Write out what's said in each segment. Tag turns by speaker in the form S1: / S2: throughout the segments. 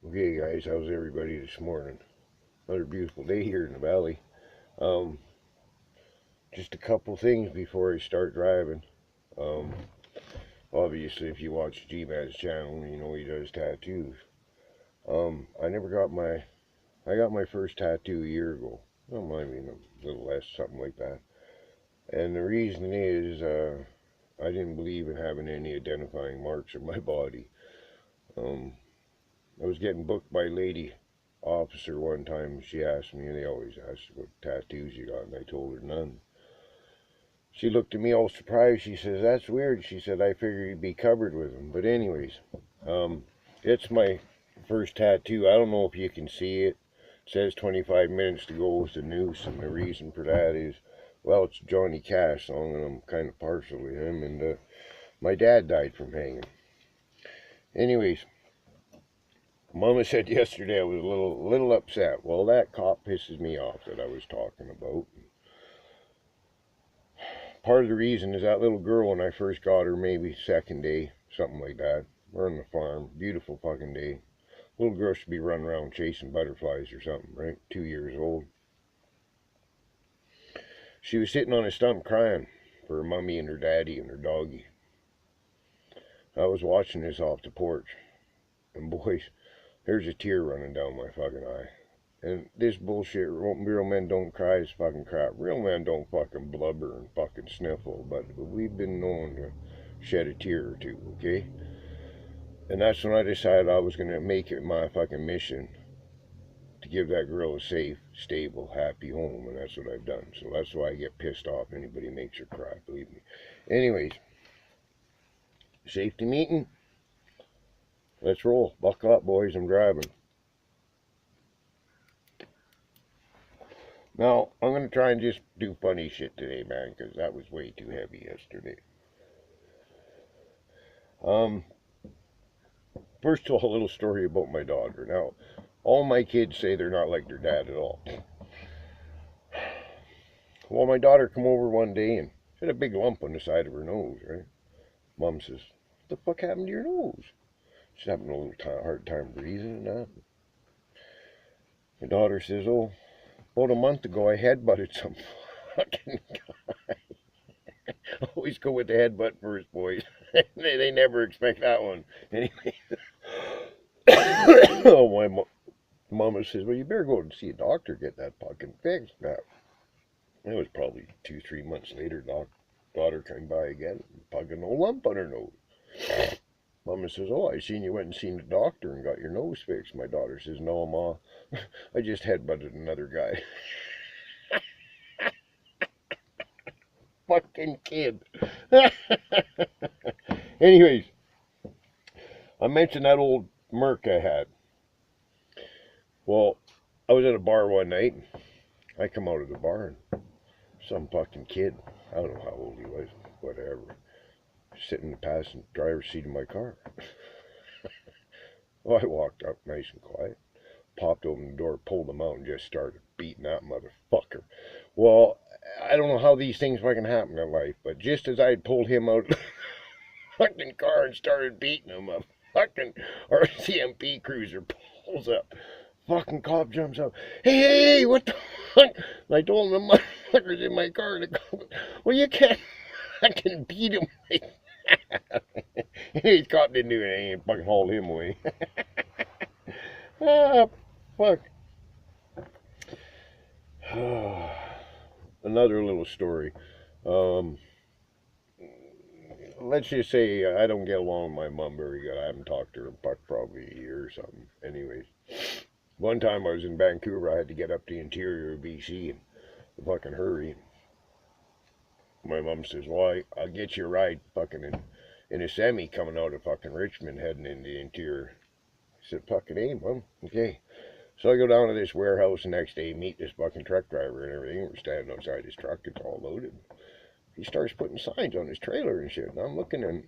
S1: Okay, guys, how's everybody this morning? Another beautiful day here in the valley. Um, just a couple things before I start driving. Um, Obviously, if you watch G-Man's channel, you know he does tattoos. I never got my, I got my first tattoo a year ago. Well, I mean, a little less, something like that. And the reason is, I didn't believe in having any identifying marks on my body. Um, I was getting booked by a lady officer one time. She asked me, and they always ask what tattoos you got, and I told her none. She looked at me all surprised. She says, "That's weird." She said, "I figured you'd be covered with them." But anyways, um, it's my first tattoo. I don't know if you can see it. It says 25 minutes to go with the noose, and the reason for that is, well, it's a Johnny Cash song, and I'm kind of partial to him, and my dad died from hanging. Anyways, Mama said yesterday I was a little upset. Well, that cop pisses me off that I was talking about. Part of the reason is that little girl when I first got her, maybe second day, something like that. We're on the farm, beautiful fucking day. Little girl should be running around chasing butterflies or something, right? 2 years old. She was sitting on a stump crying for her mummy and her daddy and her doggy. I was watching this off the porch, and boys, there's a tear running down my fucking eye. And this bullshit, real men don't cry is fucking crap. Real men don't fucking blubber and fucking sniffle, but we've been known to shed a tear or two, okay? And that's when I decided I was going to make it my fucking mission to give that girl a safe, stable, happy home, and that's what I've done. So that's why I get pissed off anybody makes her cry, believe me. Anyways, safety meeting. Let's roll. Buckle up, boys. I'm driving. Now, I'm going to try and just do funny shit today, man, because that was way too heavy yesterday. Um, First of all, a little story about my daughter. Now, all my kids say they're not like their dad at all. Well, my daughter come over one day and she had a big lump on the side of her nose, right? Mom says, "What the fuck happened to your nose?" She's having a little hard time breathing and that. My daughter says, "Oh, about a month ago I headbutted some fucking guy." Always go with the headbutt first, boys. they never expect that one. Anyway, oh, my mama says, "Well, you better go and see a doctor, get that fucking fixed." Now, it was probably 2, 3 months later. Daughter came by again, fucking no lump on her nose. Mama says, "Oh, I seen you went and seen the doctor and got your nose fixed." My daughter says, "No, Ma, I just headbutted another guy." Fucking kid. Anyways, I mentioned that old Merc I had. Well, I was at a bar one night. I come out of the bar and some fucking kid, I don't know how old he was, whatever, sitting in the passenger driver's seat of my car. Well, I walked up nice and quiet, popped open the door, pulled him out, and just started beating that motherfucker. Well, I don't know how these things fucking happen in life, but just as I had pulled him out of the fucking car and started beating him, a fucking RCMP cruiser pulls up. Fucking cop jumps up. "Hey, what the fuck?" And I told him the motherfucker's in my car. And the cop, "Well, you can't fucking beat him like that." His cop didn't do anything. Fucking hauled him away. Ah, fuck. Another little story. Um, let's just say I don't get along with my mom very good. I haven't talked to her in probably a year or something. Anyways, one time I was in Vancouver. I had to get up the interior of BC in a fucking hurry. My mom says, "Well, I'll get you a ride fucking in a semi coming out of fucking Richmond heading into the interior." I said, "Fucking A, Mom. Okay." So I go down to this warehouse the next day, meet this fucking truck driver and everything. We're standing outside his truck. It's all loaded. He starts putting signs on his trailer and shit. And I'm looking and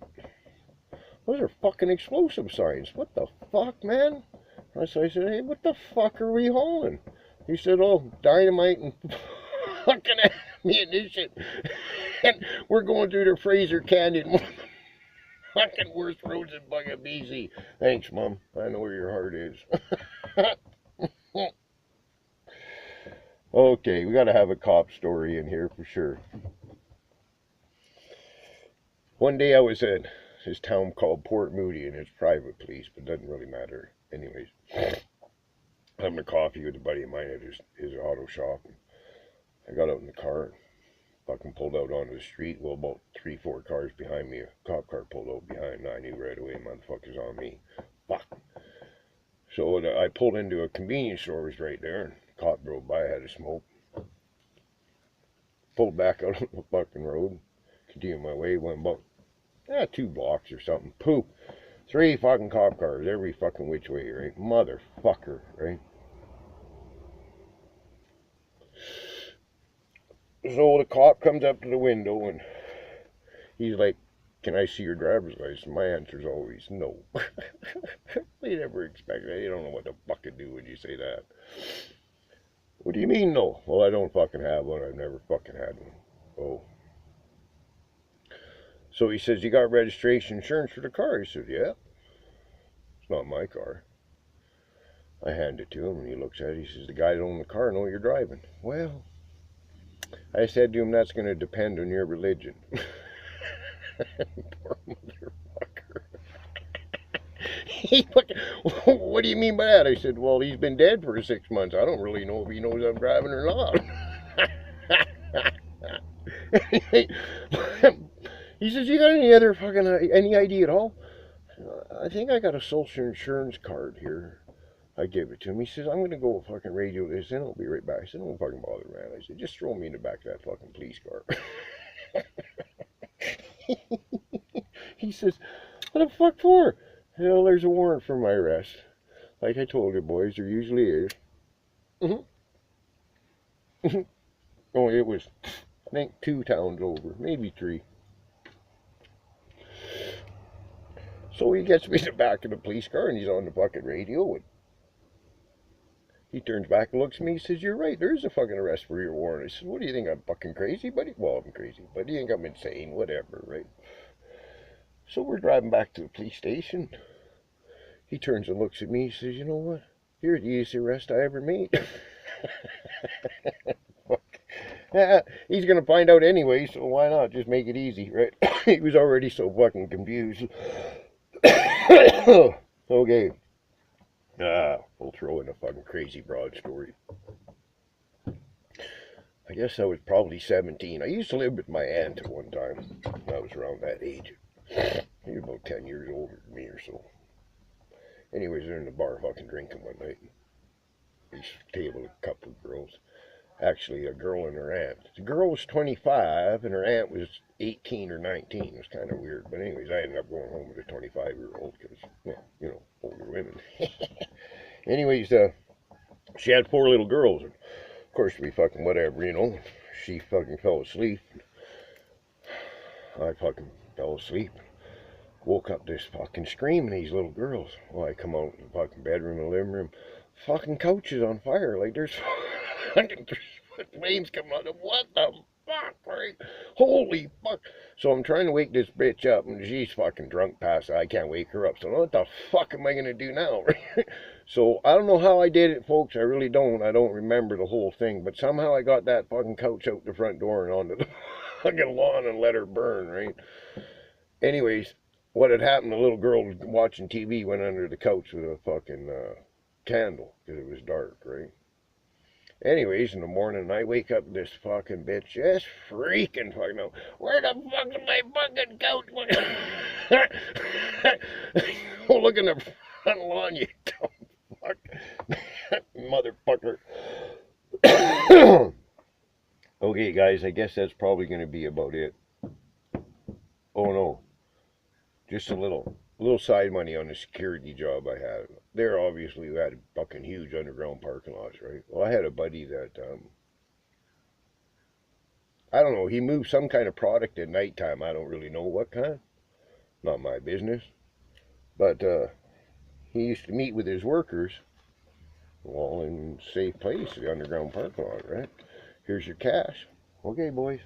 S1: those are fucking explosive signs. What the fuck, man? So I said, "Hey, what the fuck are we hauling?" He said, "Oh, dynamite and fucking ammunition." And we're going through the Fraser Canyon. Fucking worst roads in fucking BC. Thanks, Mom. I know where your heart is. Okay, we gotta have a cop story in here for sure. One day I was at this town called Port Moody, and it's private police, but it doesn't really matter. Anyways, having a coffee with a buddy of mine at his auto shop. I got out in the car and fucking pulled out onto the street. Well, about 3-4 cars behind me, a cop car pulled out behind, and I knew right away, motherfucker's on me. Fuck. So I pulled into a convenience store, was right there, and the cop drove by, had a smoke. Pulled back out on the fucking road, continued my way, went about 2 blocks or something. Poof. 3 fucking cop cars every fucking which way, right? Motherfucker, right? So the cop comes up to the window and he's like, "Can I see your driver's license?" My answer's always no. They never expect that. You don't know what to fucking do when you say that. What do you mean no? Well, I don't fucking have one. I've never fucking had one. Oh. So he says, "You got registration insurance for the car?" He said, "Yeah." It's not my car. I hand it to him and he looks at it. He says, "The guy that owned the car know you're driving." Well, I said to him, "That's going to depend on your religion." Poor motherfucker. What do you mean by that? I said, "Well, he's been dead for 6 months. I don't really know if he knows I'm driving or not." He says, "You got any idea at all?" "I think I got a social insurance card here." I give it to him. He says, "I'm going to go fucking radio this and I'll be right back." I said, "Don't fucking bother, man." I said, "Just throw me in the back of that fucking police car." He says, "What the fuck for?" "Hell, there's a warrant for my arrest. Like I told you, boys, there usually is." Oh, it was, I think, 2 towns over, maybe 3. So he gets me in the back of the police car and he's on the fucking radio and he turns back and looks at me. He says, "You're right, there is a fucking arrest for your warrant." I said, "What do you think, I'm fucking crazy, buddy?" "Well, I'm crazy, but do you think I'm insane?" Whatever, right? So we're driving back to the police station. He turns and looks at me. He says, "You know what? You're the easiest arrest I ever made." He's going to find out anyway, so why not just make it easy, right? He was already so fucking confused. Okay. We'll throw in a fucking crazy broad story. I guess I was probably 17. I used to live with my aunt at one time. I was around that age. He was about 10 years older than me or so. Anyways, they're in the bar fucking drinking one night. This table, a couple of girls. Actually, a girl and her aunt. The girl was 25 and her aunt was 18 or 19. It was kind of weird. But anyways, I ended up going home with a 25-year-old because, well, you know, older women. Anyways, she had 4 little girls. And of course, we fucking whatever, you know. She fucking fell asleep. I fucking fell asleep. Woke up this fucking screaming, these little girls. Well, I come out in the fucking bedroom and living room. Fucking couch is on fire. Like, there's fucking 3-foot flames coming out of what the fuck, right? Holy fuck. So I'm trying to wake this bitch up, and she's fucking drunk past. I can't wake her up. So what the fuck am I going to do now? So I don't know how I did it, folks. I really don't. I don't remember the whole thing. But somehow I got that fucking couch out the front door and onto the fucking lawn and let her burn, right? Anyways, what had happened, the little girl watching TV went under the couch with a fucking candle because it was dark, right? Anyways, in the morning, I wake up this fucking bitch just freaking fucking out. "Where the fuck is my fucking couch?" Oh, look in the front lawn, you dumb fuck. Motherfucker. Okay, guys, I guess that's probably going to be about it. Oh, no. Just a little side money on the security job I had. There, obviously, we had fucking huge underground parking lots, right? Well, I had a buddy that, I don't know, he moved some kind of product at nighttime. I don't really know what kind. Not my business. But, he used to meet with his workers, well, in a safe place, the underground parking lot, right? "Here's your cash." Okay, boys.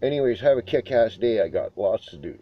S1: Anyways, have a kick-ass day. I got lots to do.